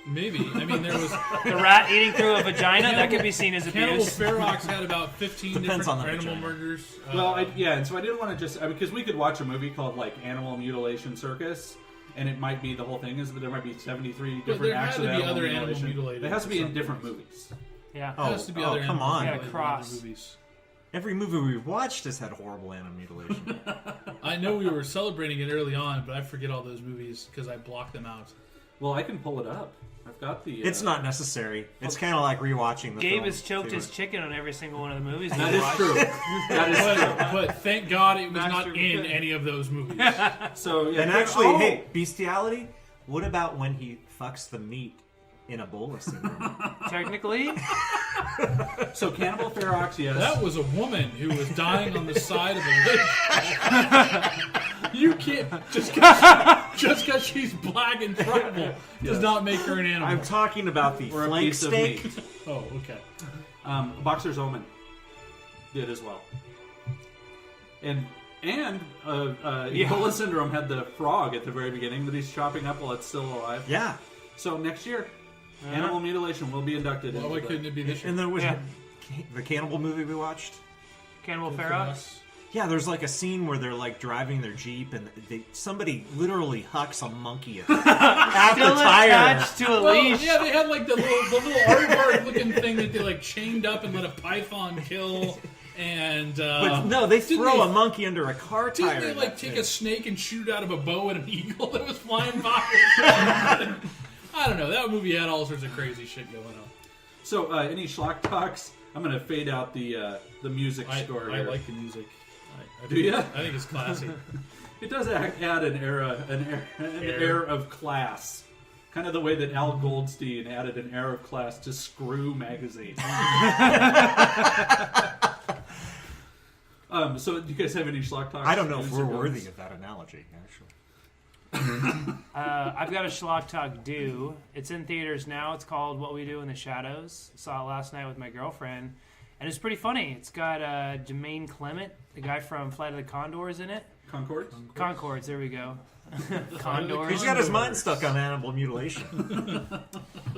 Maybe. I mean, there was... The rat eating through a vagina? That could be seen as Cannibal abuse. Ferox had about 15 Depends different on the animal vagina. murders. And so I didn't want to just because we could watch a movie called like Animal Mutilation Circus, and it might be the whole thing is that there might be 73 different there acts had of to be animal other animal mutilation. mutilators It has to be or in something. different movies. Yeah. There has to be other come animal on. mutilators in cross. other movies. Every movie we've watched has had horrible animal mutilation. I know we were celebrating it early on, but I forget all those movies because I blocked them out. Well, I can pull it up. I've got the. It's not necessary. It's kind of like rewatching the Gabe film. has choked his chicken on every single one of the movies. That is true. That is true. But thank God it was not in any of those movies. So yeah, And actually, hey, bestiality. What about when he fucks the meat in a bowl of syndrome? Technically, So Cannibal Ferox, yes. That was a woman who was dying on the side of a lake. You can't just because she's black and tribal does not make her an animal. I'm talking about the Or a flank piece of steak. meat. Oh, okay. Boxer's Omen did as well. And Ebola Syndrome had the frog at the very beginning that he's chopping up while it's still alive. Yeah. So next year, animal mutilation will be inducted. Well, why couldn't it be this year? And there was the cannibal movie we watched. Cannibal Ferox. Yeah, there's like a scene where they're like driving their Jeep and somebody literally hucks a monkey at the Still tire. attached to a leash. Yeah, they had like the little aardvark looking thing that they like chained up and let a python kill. And But no, they throw a monkey under a car tire. didn't they in like that take thing. a snake and shoot out of a bow at an eagle that was flying by? I don't know. That movie had all sorts of crazy shit going on. So any Schlock Talks? I'm going to fade out the music score I here. like the music. Do you? I think it's classy. It does add an air of class. Kind of the way that Al Goldstein added an air of class to Screw magazine. So do you guys have any Schlock Talks? I don't know if news we're or worthy notes? of that analogy, actually. I've got a Schlock Talk due. It's in theaters now. It's called What We Do in the Shadows. Saw it last night with my girlfriend, and it's pretty funny. It's got Jermaine Clement, the guy from Flight of the Condors, in it. Concords, there we go. Condors. He's got his mind stuck on animal mutilation.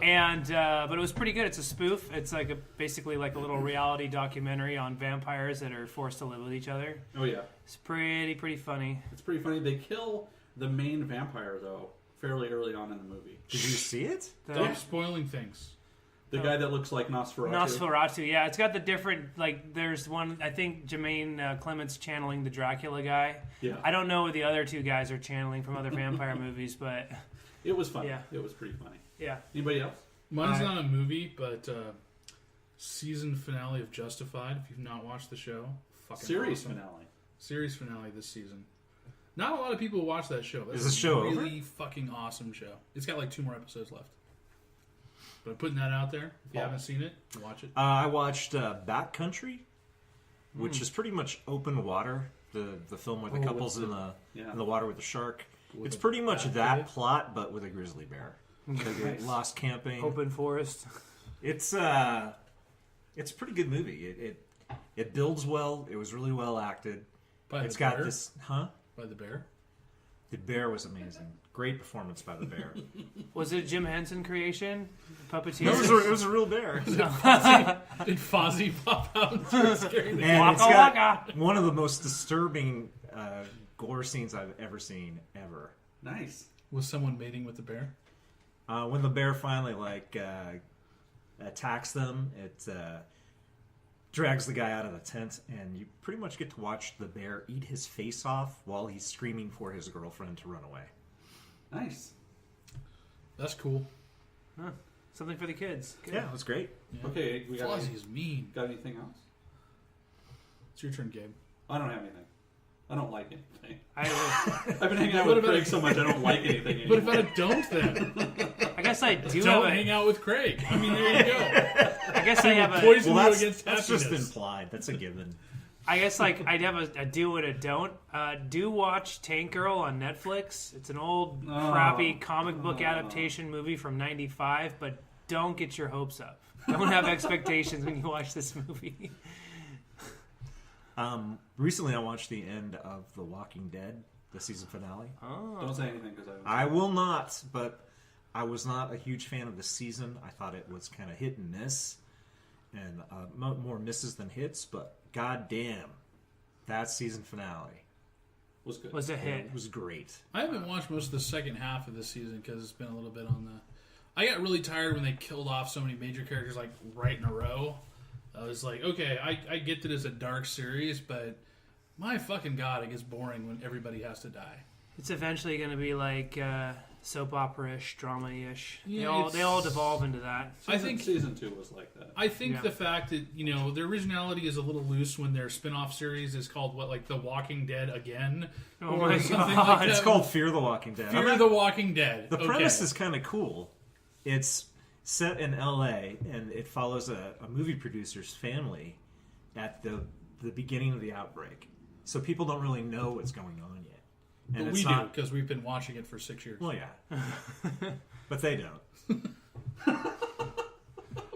And but it was pretty good. It's a spoof. It's like basically like a little reality documentary on vampires that are forced to live with each other. Oh yeah, it's pretty funny. It's pretty funny. They kill the main vampire though fairly early on in the movie. Did you see it? Stop spoiling things. The guy that looks like Nosferatu. Nosferatu, yeah. It's got the different, like, there's one, I think Jermaine Clement's channeling the Dracula guy. Yeah. I don't know what the other two guys are channeling from other vampire movies, but... It was funny. Yeah. It was pretty funny. Yeah. Anybody else? Mine's not a movie, but season finale of Justified. If you've not watched the show, fucking Series awesome. finale. Series finale this season. Not a lot of people watch that show. That's Is the show a over? really fucking awesome show. It's got like 2 more episodes left. But I'm putting that out there. If you haven't seen it, watch it. I watched Backcountry, which is pretty much open water. The film where the couple's in the water with the shark. It's pretty much that plot, but with a grizzly bear. They get lost camping. Open forest. It's a pretty good movie. It builds well. It was really well acted. It's got this, huh? By the bear. The bear was amazing. Great performance by the bear. Was it a Jim Henson creation? Puppeteer? No, it was a real bear. Did Fozzie pop out and start scaring the And it's got one of the most disturbing gore scenes I've ever seen, ever. Nice. Was someone mating with the bear? When the bear finally attacks them, it drags the guy out of the tent, and you pretty much get to watch the bear eat his face off while he's screaming for his girlfriend to run away. Nice. That's cool. Huh. Something for the kids. Good. Yeah, it was great. Yeah. Okay, we got Fozzie's mean. Got anything else? It's your turn, Gabe. I don't have anything. I don't like anything. I've been hanging out with Craig so much I don't like anything anymore. But if I don't, then I guess I do don't have hang out with Craig. I mean, there you go. I guess I have a... Poison you that's against just happiness. implied. That's a given. I guess like I'd have a do and a don't. Do watch Tank Girl on Netflix. It's an old crappy comic book adaptation movie from '95, but don't get your hopes up. Don't have expectations when you watch this movie. Recently I watched the end of The Walking Dead, the season finale. Oh. Don't say anything because I will not, but I was not a huge fan of the season. I thought it was kind of hit and miss, and more misses than hits, but goddamn, that season finale was good. Was a hit. It was great. I haven't watched most of the second half of this season because it's been a little bit on the... I got really tired when they killed off so many major characters like right in a row. I was like, okay, I get that it's a dark series, but my fucking god, it gets boring when everybody has to die. It's eventually going to be like soap opera-ish, drama-ish. Yeah, they all devolve into that. I think season 2 was like that. I think Yeah. the fact that, their originality is a little loose when their spin-off series is called, The Walking Dead Again? Oh or my something God. like that. It's called Fear the Walking Dead. Fear the Walking Dead. The Okay. premise is kind of cool. It's set in L.A., and it follows a movie producer's family at the beginning of the outbreak. So people don't really know what's going on yet. And But it's we do, not, because we've been watching it for 6 years. Well, yeah. But they don't.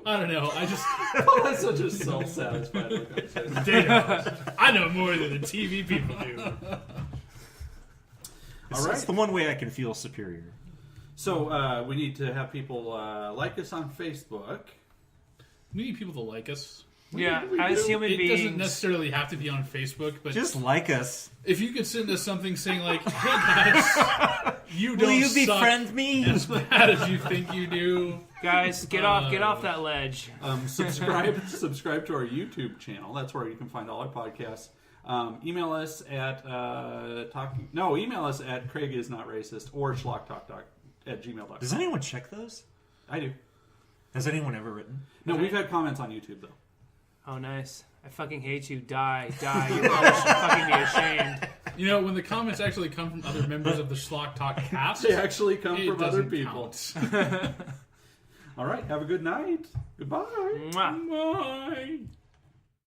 I don't know. I just... That's such a self-satisfied look on his face. They don't. I know more than the TV people do. All right. It's the one way I can feel superior. So we need to have people like us on Facebook. We need people to like us. Yeah, as human It beings. doesn't necessarily have to be on Facebook, but Just like us. if you could send us something saying like, "Hey guys, you don't Will you suck befriend me? as bad as you think you do." Guys, get off that ledge. Subscribe to our YouTube channel. That's where you can find all our podcasts. Email us at email us at craigisnotracist or schlocktalk@gmail.com. Does anyone check those? I do. Has anyone ever written? No, we've had comments on YouTube though. Oh, nice. I fucking hate you. Die. You all should fucking be ashamed. When the comments actually come from other members of the Schlock Talk cast, They actually come it from other doesn't people. count. All right. Have a good night. Goodbye. Mwah. Bye.